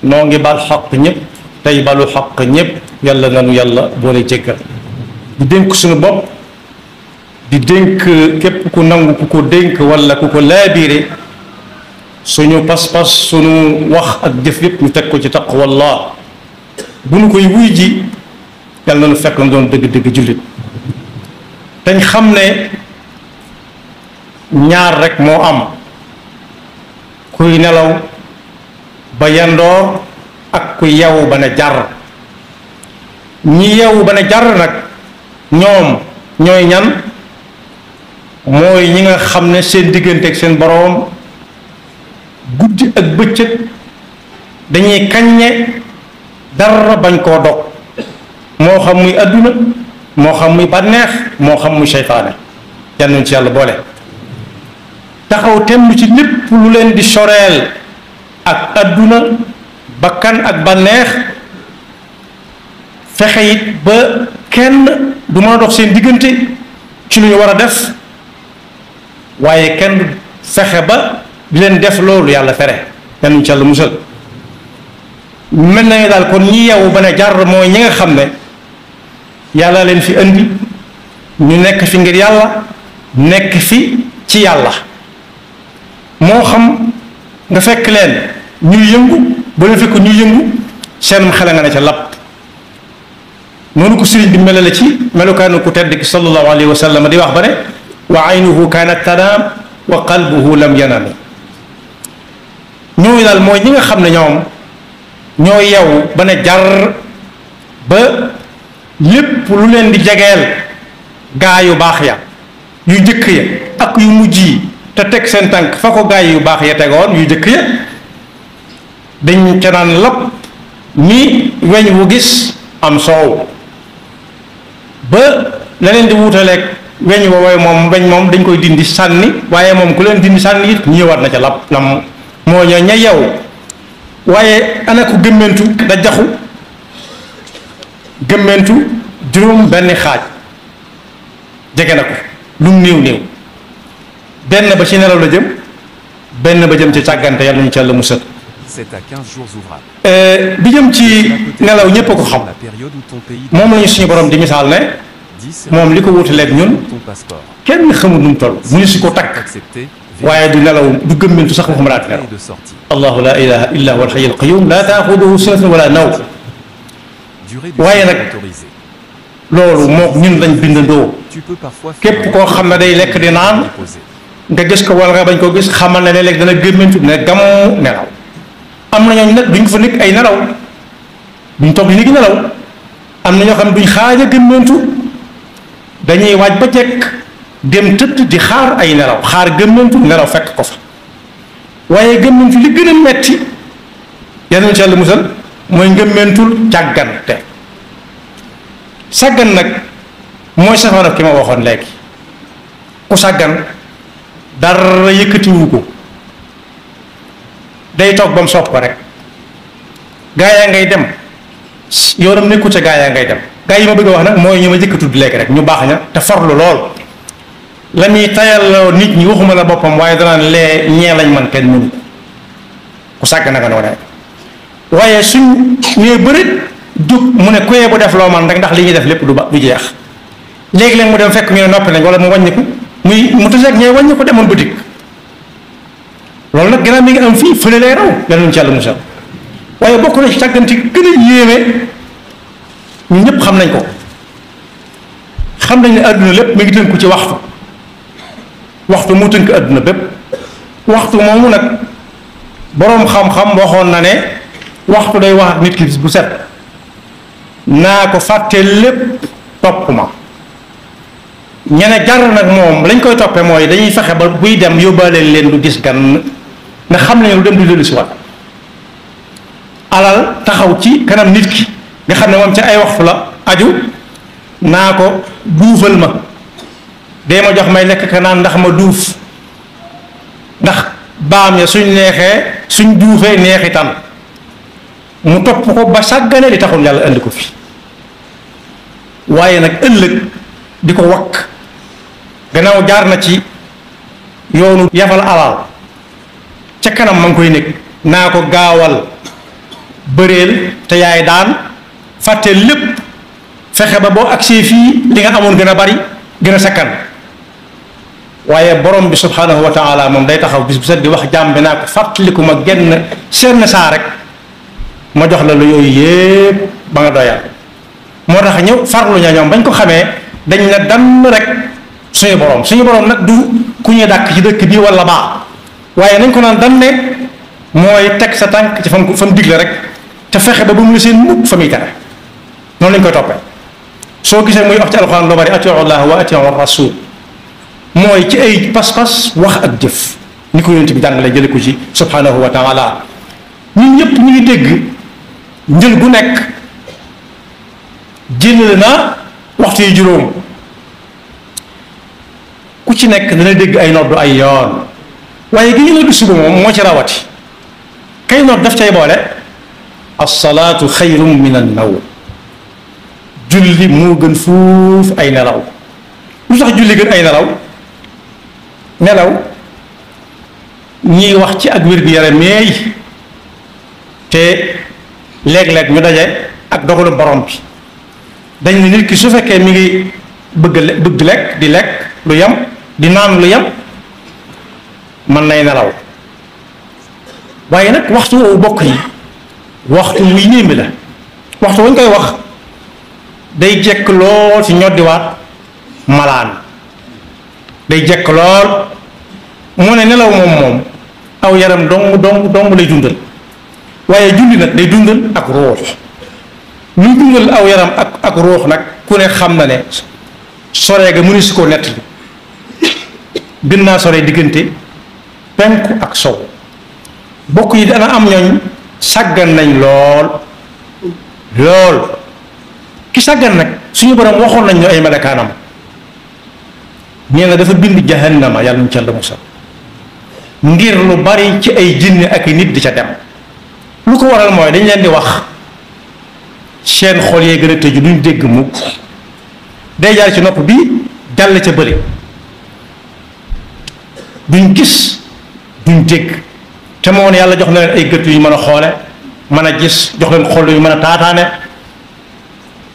noo ngi bal xaq ñëpp tey balu xaq ñëpp yàlla nanu yàlla boole jéggal di dénk suñu bopp di dénk képp ku nangu ku ko dénk wala ku ko laabiire suñu pas-pas suñu wax ak jëf yëpp ñu teg ko ci taqwallah bu nu koy wuy ji yàlla na nu fekk na doon dëgg-dëgg jullit dañ xam ne ñaar rek moo am kuy nelaw ba yandoor ak ku yeewu ba ne jar ñi yeewu ba ne jar nag ñoom ñooy ñan mooy ñi nga xam ne seen diggante ak seen boroom guddi ak bëccëg dañuy kaññe dara bañ koo dog moo xam muy adduna moo xam muy bànneex moo xam muy seytaane yal nañu ci yàlla boole taxaw temm ci lépp lu leen di soreel ak adduna bakkan ak bànneex fexe it ba kenn du mën a dox seen diggante ci lu ñu war a def waaye kenn fexe ba di leen def loolu yàlla tere yal nañu ci yàlla musal mel na ne daal kon ñi yeewu ba ne jar mooy ñi nga xam ne yàlla leen fi andi ñu nekk fi ngir yàlla nekk fi ci yàlla moo xam nga fekk leen ñuy yëngu ba leen fekk ñuy yëngu seenum xel nga ne ca lapp noonu ko sëriñ bi melale ci melukaanu ku tedd ki sallallahu alayhi wa sallam di wax ba ne wa aynuhu kaanat tanaam wa qalbuhu lam yanami ñooñu daal mooy ñi nga xam ne ñoom ñoo yeewu ba ne jar ba lépp lu leen di jegeel gaa yu baax ya yu jëkk ya ak yu mujj yi te teg seen tànk fa ko gaa yu baax ya tegoon yu jëkk ya dañ ca naan lapp ni weñ wu gis am soow ba la leen di wutaleeg weñ woowee moom weñ moom dañ koy dindi sànni waaye moom ku leen dindi sànni it ñëwaat na ca lapp lam moo ña yeewu waaye ana ko gëmmentu da jaxu gëmmentu juróom benn xaaj jege na ko lu mu néew néew benn ba ci nelaw la jëm benn ba jëm ci càggante yàlla ñu ci yàlla musal C'est à 15 jours ouvrables. bi jëm ci nelaw ñépp a ko xam moom lañu suñu borom di misaal ne moom li ko wutaleeg ñun kenn xamul nu mu toll mu ñu si ko takk waaye du nelaw du gëmmentu sax waxuma laa nelaw allahu la ilaha illa huwa alxayyul qayyum la taaxuduhu sinatun wala nawm waaye nag loolu mook ñun lañ bindandoo képp koo xam ne day lekk di naan nga gis ko wala nga bañ koo gis xamal ne léeg-léeg dana gëmmentu ne gamu nelaw am na ñooñu nag duñ fa nekk ay nelaw duñ toog li ngi nelaw am na ñoo xam ne duñ xaaj a gëmmentu dañuy waaj ba jekk dem tëdd di xaar ay nelaw xaar gëmmentu nelaw fekk ko fa waaye gëmmentu li gën a metti yal na ci yàlla musal mooy ngëmmentul càggante sàggan nag mooy safaanab ki ma waxoon léegi ku sàggan dara yëkkatiwu ko day toog ba mu sopp ko rek gaa yaa ngay dem yoonam nekku ca gaa yaa ngay dem gaa yi ma bëgg a wax nag mooy ñu ma jëkk tudd léegi rek ñu baax ña te farlu lool la muy tayal nit ñi waxuma la boppam waaye danaan lee ñee lañ man kenn mënu ku sàgg naka noonu waaye suñ nee bërit jóg mu ne kuyee bu def loo man rek ndax li ñuy def lépp du jeex léegi-léeg mu dem fekk ñu ne noppi nañ wala mu wàññiku mu taseeg ñee wàññiku demoon boutique loolu nag gannaaw mi ngi am fii fële lay raw yal nañu ci yàlla musal waaye bokk na ci càgganti gën a yéeme ñun ñëpp xam nañ ko xam nañ ne àdduna lépp mi ngi tënku ci waxtu mu tënk àdduna bépp waxtu moomu nag boroom xam-xam waxoon na ne waxtu day wax ak nit ki bis bu set naa ko fàtte lépp topp ma ñene jar nag moom lañ koy toppee mooy dañuy fexe ba buy dem yóbbaaleen leen lu gis gan nga xam ne lu dem du dellu si wat alal taxaw ci kanam nit ki nga xam ne moom ci ay waxtu la aju naa ko duufal ma dee ma jox may lekk ka naan ndax ma duuf ndax baam ya suñ neexee suñ duufee neexitan mu topp ko ba sàggane li taxul yàlla indi ko fi waaye nag ëllëg di ko wakk gannaaw jaar na ci yoonu yafal alal ca kanam ma ngi koy nekk naa ko gaawal bëreel te yaay daan fàtte lépp fexe ba boo agsee fii li nga amoon gën a bari gën a sakkan waaye borom bi subhanahu wa taala moom day taxaw bis bu set di wax jàmm bi naa ko fàttaliku ma genn seen saa rek ma jox la lu yooyu yépp ba nga doyal moo tax ñëw farlu ña ñoom bañ ko xamee dañ ne dann rek suñu borom nag du ku ñuy dàkk ci dëkk bii wala baax waaye nañ ko naan dan ne mooy teg sa tànk ci fa mu digle rek te fexe ba mu la seen mukk fa muy tere noonu lañ koy toppee soo gisee muy wax ci alxuraan lu bari atiu llah wa atiu rasul mooy ci ay pas-pas wax ak jëf ni ko yonent bi jàngale jële ko ci subhanahu wa taala ñun ñëpp ñu ngi dégg njël gu nekk jëlale na waxtu yi juróom ku ci nekk dana dégg ay noddu ay yoon waaye gi ñu noddu suba moom moo ci rawati kay nodd daf cay boole as-salaatu xayrun min an-nawm julli moo gën fuuf ay nelaw lu tax julli gën ay nelaw ñiy wax ci ak wér-gu-yaram meey te léeg-léeg ñu daje ak dogalu borom bi dañ ne nit ki su fekkee mi ngi bëgg lekk di lekk lu yem di naan lu yem mën nay nelaw waaye nag waxtu woowu bokk yi waxtu wuy yéeme la waxtu wañ koy wax day jekk lool ci ñoddiwaat malaan day jekk lool moo ne nelaw moom aw yaram dong lay dundal waaye julli nag day dundal ak ruux luy dundal aw yaram ak ruux nag ku ne xam na ne soree ga mënu si koo nett li gën naa sore diggante penku ak sow bokk yi dana am ñooñ sàggan nañ lool ki sàggan nag suñu borom waxoon nañ ñu ay melakaanam nee na dafa bind jahannama yàlla ñu ca la musal ngir lu bari ci ay jinne ak i nit di ca dem lu ko waral mooy dañ leen di wax seen xol yee gën a tëju duñ dégg mukk day jaar ci nopp bi jàll ca bëri duñ gis duñ dégg te moo ne yàlla jox na leen ay gët yu mën a xoole mën a gis jox leen xol yu mën a taataane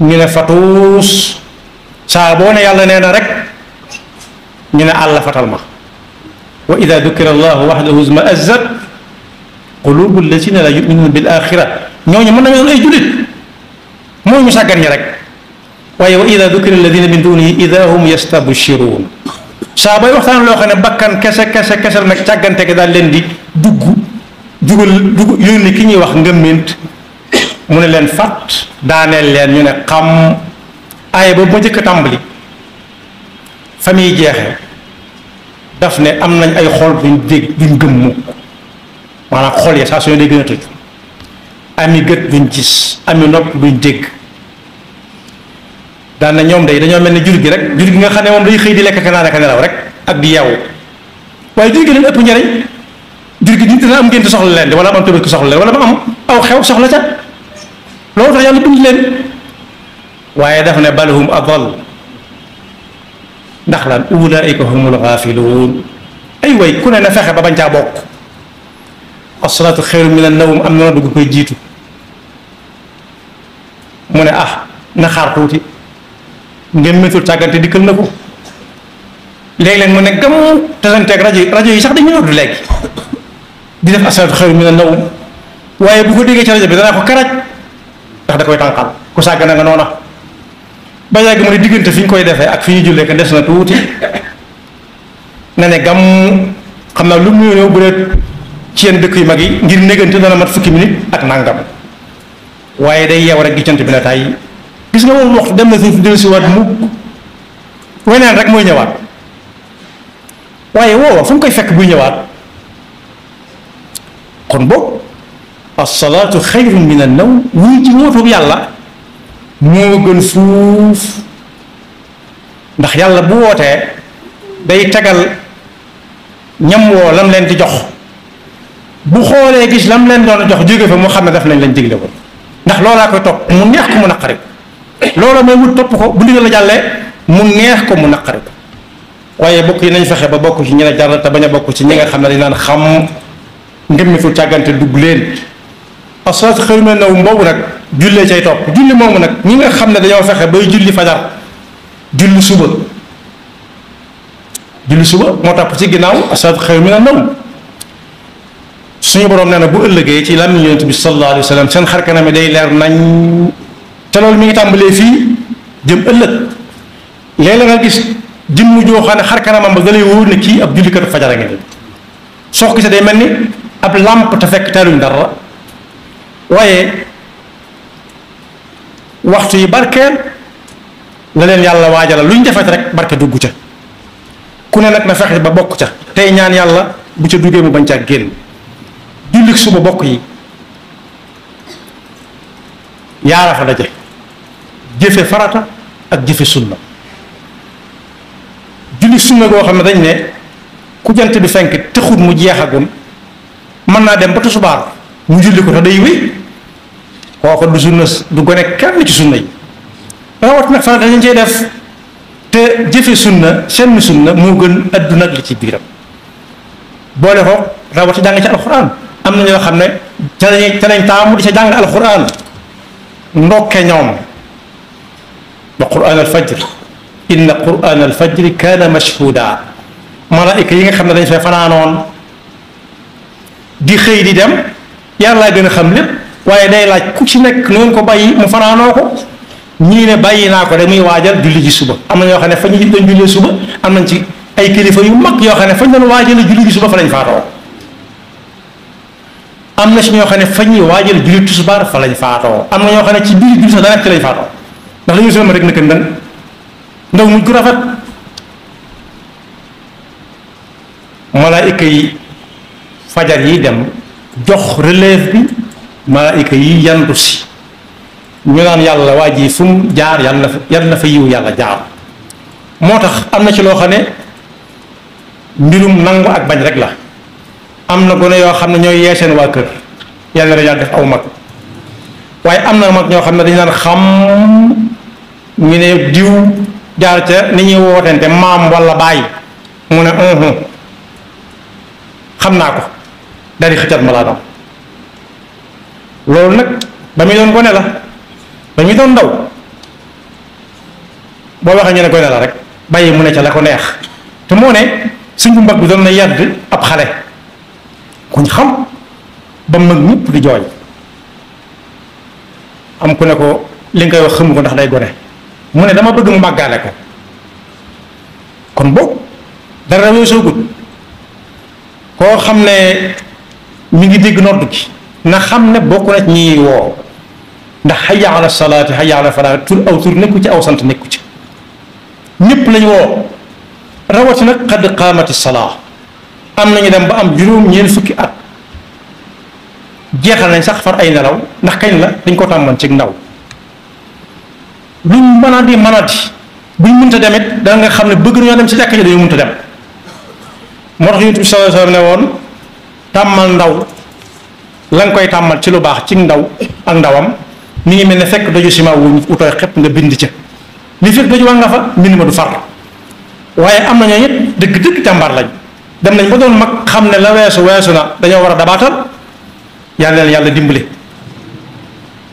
ñu ne fatuus saa boo ne yàlla nee na rek ñu ne àlla fatal ma wa ida dukira allahu waxdahu izma'azzat qulubu allazina la yuminuna bil axira ñooñu mën nañu doon ay jullit mooy ñu sàggan ñi rek waaye wa ida dukira alladina min dunihi ida hum yastabshiruun saa bay waxtaan loo xam ne bakkan kese nag càggante gi daal leen di dugg yónni ki ñuy wax ngëmmint mu ne leen fàtt daaneel leen ñu ne xam aaya boobu ma njëkk a tàmbali fa muy jeexee daf ne am nañ ay xol duñ gëm mukk maanaam xol ya saa su ne day gën a tëj ami gët duñ gis ami nopp duñ dégg daan na ñoom day dañoo mel ne jur gi rek jur gi nga xam ne moom day xëy di lekk ak naan ak nelaw rek ak di yeewu waaye jur gi leen ëpp njariñ jur gi dina am ngénte soxla leen di wala am tabaski soxla leen wala ma am aw xew soxla ca loolu tax yàlla bind leen waaye daf ne balhum adal ndax lan ulaika humul gaafiluun ay way ku ne na fexe ba bañ caa bokk as-salaatu xayrun min an-nawm am na dugg koy jiitu mu ne na xaar tuuti ngeen métul càggante dikkal na ko léeg-léeg mu ne gam tasanteeg rajo yi sax dañuy noddu léegi di def as-salaatu xayrun min an-nawm waaye bu ko déggee ci rajo bi danaa ko karaj ndax da koy tànqal ku sàgg na nga noona ba yàgg mu ne diggante fi ñu koy defee ak fi ñu jullee ko des na tuuti na ne gam xam naa lu mu ñëw bu dee ci yenn dëkk yu mag yi ngir négante dana mat fukki minute ak nangam waaye day yeew rek giccante bi na tàyyi gis nga moom waxtu dem na fi dellu si waat mukk weneen rek mooy ñëwaat waaye woowa fu mu koy fekk buy ñëwaat kon boog as-salaatu xayrun min an-nawm ñii ci wóotub yàlla moo gën fuuf ndax yàlla bu wootee day tegal ñam woo lam leen di jox bu xoolee gis lam leen doon jox jóge fa mu xam ne daf nañ lañ digle woon ndax loolaa koy topp mu neex ko mu naqari ko loola mooy wut topp ko bu ndigal la jàllee mu neex ko mu naqari ko waaye bokk yi nañ fexe ba bokk ci ñi la jar te bañ a bokk ci ñi nga xam ne dañ naan xam ngëmmitu càggante dugg leen as-salaatu xayrun mina nawm boobu nag jullee cay topp julli moomu nag ñi nga xam ne dañoo fexe bay julli fajar julli suba moo topp ci ginnaaw as-salaatu xayrun mina nawm suñu borom nee na bu ëllëgee ci làmmiñ Yonent bi sallallahu alayhi wa sallam seen xar kanam day leer nañ te loolu mi ngi tàmbalee fii jëm ëllëg léeg-léeg nga gis jëmm joo xam ne xar kanamam ba da lay wóor ne kii ab jullikatu fajar a ngi nii soo ko gisee day mel ni ab làmp te fekk taaluñ dara waaye waxtu yi barkeel la leen yàlla waajala lu ñu defet rek barke dugg ca ku ne nag na fexe ba bokk ca tey ñaan yàlla bu ca duggee mu bañ caa génn jullik suba bokk yi yaara fa daje jëfe farata ak jëfe sunna julli sunna goo xam ne dañ ne ku jant bi fenk taxut mu jeexagul mën naa dem ba tusubaar mu julli ko te day wéy kooku du sunna du gone kenn ci sunna yi rawat nag farata dañ cey def te jëfe sunna seen sunna moo gën adduna ak li ci biiram boole ko rawati jàng ci alxuraan am na ñoo xam ne ca lañ taamu di ca jàng alxuraan ndokke ñoom wa quraan alfajr inna quraan alfajri kaana mashhuda malaayika yi nga xam ne dañ fay fanaanoon di xëy di dem yàlla gën a xam lépp waaye day laaj ku ci nekk nu ngeen ko bàyyi mu fanaanoo ko ñii ne bàyyi naa ko rek muy waajal julli ji suba am na ñoo xam ne fa ñu doon jullee suba am nañ ci ay kilifa yu mag yoo xam ne fañ doon waajal julli ji suba fa lañ faatoo am na si ñoo xam ne fa ñuy waajal julli tisbaar fa lañ faatoo am na ñoo xam ne ci biir julli sax daanaka ci lañ faatoo ndax la ñu sëlma rek naka ndaw mujj gu rafet malaayika yi fajar yi dem jox relève bi malaayika yi yandu si ñu naan yàlla waa ji fu mu jaar yàlla na fa yiw yàlla jaar moo tax am na ci loo xam ne mbirum nangu ak bañ rek la am na gone yoo xam ne ñooy yee seen waa kër yàlla na yàlla def aw mag waaye am na mag ñoo xam ne dañu naan xam ñu ne diw jaar ca ni ñuy wootente maam walla baay mu ne xam naa ko daal di xëccat malaanam loolu nag ba muy doon gone la ba muy doon ndaw boo waxee ñu ne gone la rek bàyyi mu ne ca la ko neex te moo ne suñ bu mag bi doon na yàdd ab xale kuñ xam ba mag ñëpp di jooy am ku ne ko li nga koy wax xamu ko ndax day gone mu ne dama bëgg mu màggaale ko kon boobu dara weesoo gut koo xam ne mi ngi dégg nodd gi na xam ne bokk na ci ñi woo ndax hayya ala salaati hayya ala falaah tur aw tur nekku ci aw sant nekku ci ñëpp lañ woo rawati nag qad qaamati salaa am nañu dem ba am juróom-ñeent fukki at jeexal nañ sax far ay nelaw ndax kañ la dañ ko tàmmoon ci ndaw luñ mën a di buñ mënta demit da nga xam ne bëgg nañoo dem ci jàkka ji dañoo mënta dem moo tax Yonent bi sallallahu alayhi wa sallam ne woon tàmmal ndaw la nga koy tàmmal ci lu baax ci ndaw ak ndawam mi ngi mel ne fekk doju ciment wu utooy xepp nga bind ca li fekk doju wax nga fa mbind ma du far waaye am na ñoo ñett dëgg-dëgg jàmbaar lañ dem nañ ba doon mag xam ne la weesu na dañoo war a dabaatal yàlla leen yàlla dimbali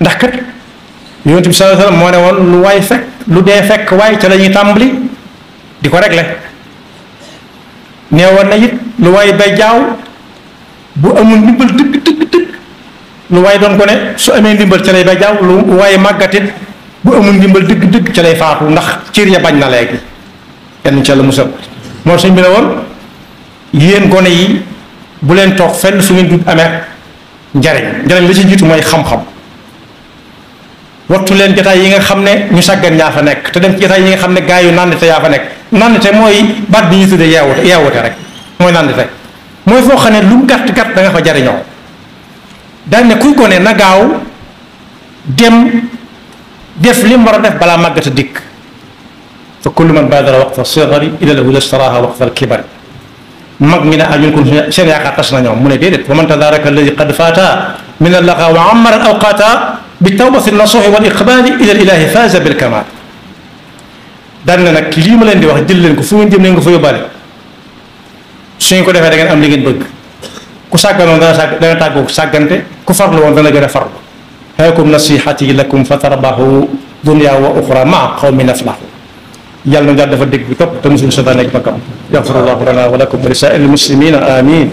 ndax kat Yonent bi sallallahu alayhi wa sallam moo ne woon lu waay fekk lu dee fekk waaye ca la ñuy tàmbali di ko régler nee woon na it lu waay bay jaaw bu amul ndimbal dëgg lu waay doon ko ne su amee ndimbal ca lay bay jaaw lu waay màggatit bu amul ndimbal dëgg ca lay faatu ndax cër ya bañ na léegi kenn ca la musal moo suñ bi ne woon yéen gone yi bu leen toog fenn su ngeen dut amee njariñ la ci jiitu mooy xam-xam wattu leen jotaay yi nga xam ne ñu sàggan ñaa fa nekk te dem ci jotaay yi nga xam ne gaa yu nandite yaa fa nekk nandite mooy baat bi ñu tuddee yeewute rek mooy nandite mooy foo xam ne lu mu gàtt gàtt da nga fa jariñoo daan ne kuy gone na gaaw dem def li mu war a def balaa màggata dikk fa kullu man baadara waqta sigari ila lahu istaraha waqta al kibari mag mi ne ñun kon seen yaakaar tas na ñoom mu ne déedéet wa man tadaraka alladi qad faata min allaqa wa amara al awqata bi tawbati nasuhi wal iqbali ila al ilahi faaza bil kamal daan ne nag lii ma leen di wax jël leen ko fu ngeen jëm ne nga fa yóbbaale su ngeen ko defee da ngeen am li ngeen bëgg ku sàgganoon dana tàggoo sàggante ku farlu woon dana gën a farlu haakum nasihati lakum fatarabahu dunya wa uxra maa qawmin aflahu yàlla na daal dafa dégg bi topp te musul sa nekk makam yaxfirullahu lana wa lakum wa li saa'iril muslimina amin